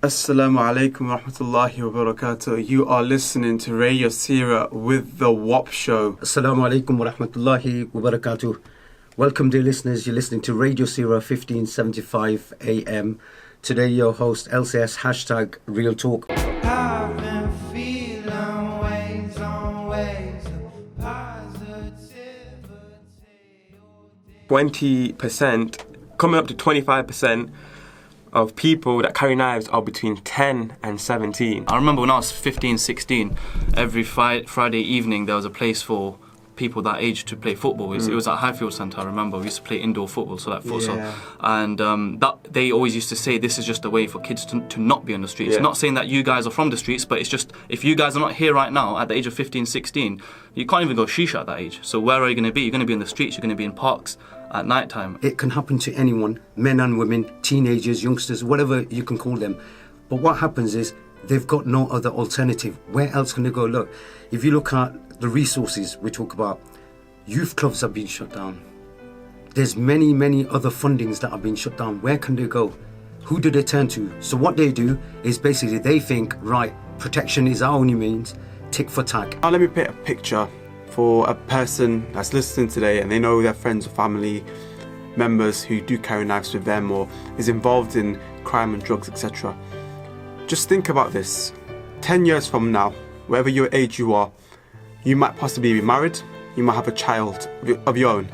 Assalamu alaikum wa rahmatullahi wa barakatuh. You are listening to Radio Sira with The WAP Show. Assalamu alaikum wa rahmatullahi wa barakatuh. Welcome, dear listeners. You're listening to Radio Sira 1575 AM. Today, your host, LCS, hashtag Real Talk. 20%, coming up to 25% of people that carry knives are between 10 and 17. I remember when I was 15, 16, every Friday evening there was a place for people that age to play football. It was at Highfield Centre, I remember. We used to play indoor football, so like futsal. Yeah. And that they always used to say this is just a way for kids to not be on the streets. Yeah. Not saying that you guys are from the streets, but it's just, if you guys are not here right now at the age of 15, 16, you can't even go shisha at that age. So where are you going to be? You're going to be in the streets, you're going to be in parks at night time. It can happen to anyone, men and women, teenagers, youngsters, whatever you can call them. But what happens is they've got no other alternative. Where else can they go? Look, if you look at the resources we talk about, youth clubs have been shut down. There's many other fundings that have been shut down. Where can they go? Who do they turn to? So what they do is basically they think, right, protection is our only means, tick for tack. Now let me paint a picture for a person that's listening today and they know their friends or family members who do carry knives with them or is involved in crime and drugs, etc. Just think about this. 10 years from now, whatever your age you are, you might possibly be married, you might have a child of your own,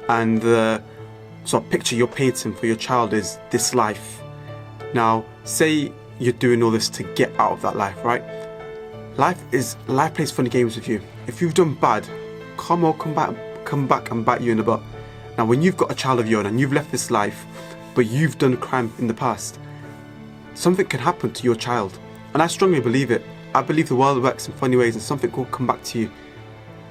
and the sort of picture you're painting for your child is this life. Now, say you're doing all this to get out of that life, right? Life plays funny games with you. If you've done bad, come back and bite you in the butt. Now, when you've got a child of your own and you've left this life, but you've done a crime in the past, something can happen to your child. And I strongly believe it. I believe the world works in funny ways and something will come back to you.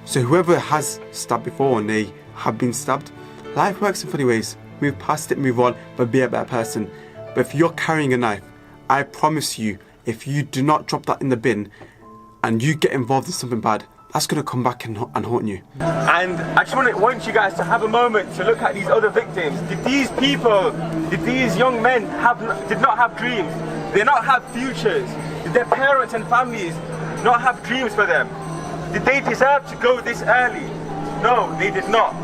So whoever has stabbed before and they have been stabbed, life works in funny ways. Move past it, move on, but be a better person. But if you're carrying a knife, I promise you, if you do not drop that in the bin and you get involved in something bad, that's going to come back and haunt you. And I just want you guys to have a moment to look at these other victims. Did these young men did not have dreams? Did they not have futures? Did their parents and families not have dreams for them? Did they deserve to go this early? No, they did not.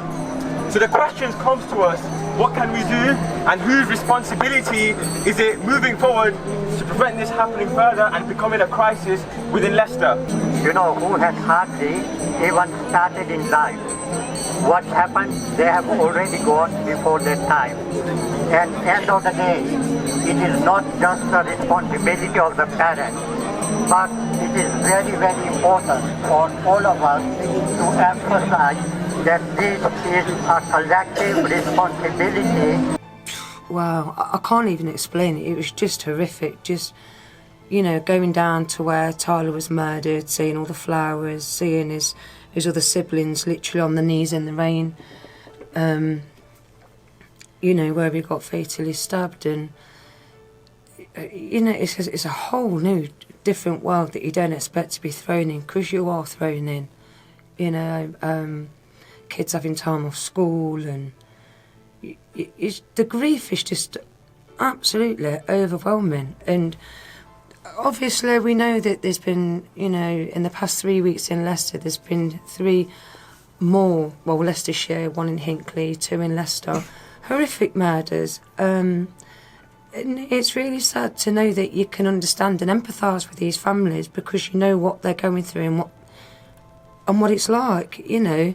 So the question comes to us, what can we do and whose responsibility is it moving forward to prevent this happening further and becoming a crisis within Leicester? You know, who has hardly even started in life. What happened, they have already gone before their time. And end of the day, it is not just the responsibility of the parents, but it is very important for all of us to emphasize that this is a collective responsibility. Wow, I can't even explain it. It was just horrific. Just, you know, going down to where Tyler was murdered, seeing all the flowers, seeing his other siblings literally on the knees in the rain. You know, where he got fatally stabbed, and you know, it's a whole new, different world that you don't expect to be thrown in, because you are thrown in. You know, kids having time off school, and the grief is just absolutely overwhelming. And obviously we know that there's been, you know, in the past 3 weeks in Leicester, there's been 3 more, well, Leicestershire, 1 in Hinckley, 2 in Leicester, horrific murders. And it's really sad to know that you can understand and empathise with these families, because you know what they're going through and what it's like, you know.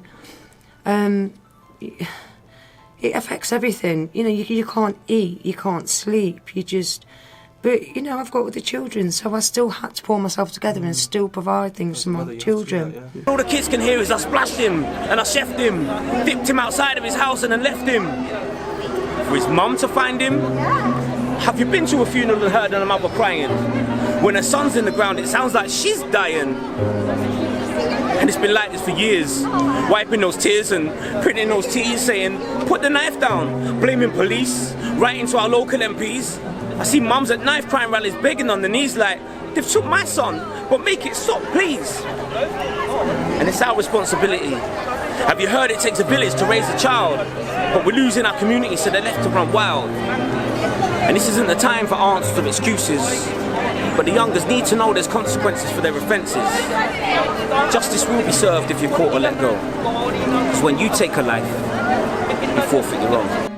It affects everything. You know, you can't eat, you can't sleep, you just... But, you know, I've got the children, so I still had to pull myself together and still provide things for my children. All the kids can hear is I splashed him and I chefed him, dipped him outside of his house and then left him. For his mum to find him? Have you been to a funeral and heard a mother crying? When her son's in the ground, it sounds like she's dying. And it's been like this for years, wiping those tears and printing those T's saying, put the knife down, blaming police, writing to our local MPs. I see mums at knife crime rallies begging on the knees like, they've took my son, but make it stop, please. And it's our responsibility. Have you heard it takes a village to raise a child? But we're losing our community, so they're left to run wild. And this isn't the time for answers of excuses, but the youngers need to know there's consequences for their offences. Justice will be served if you're caught or let go. Because when you take a life, you forfeit your own.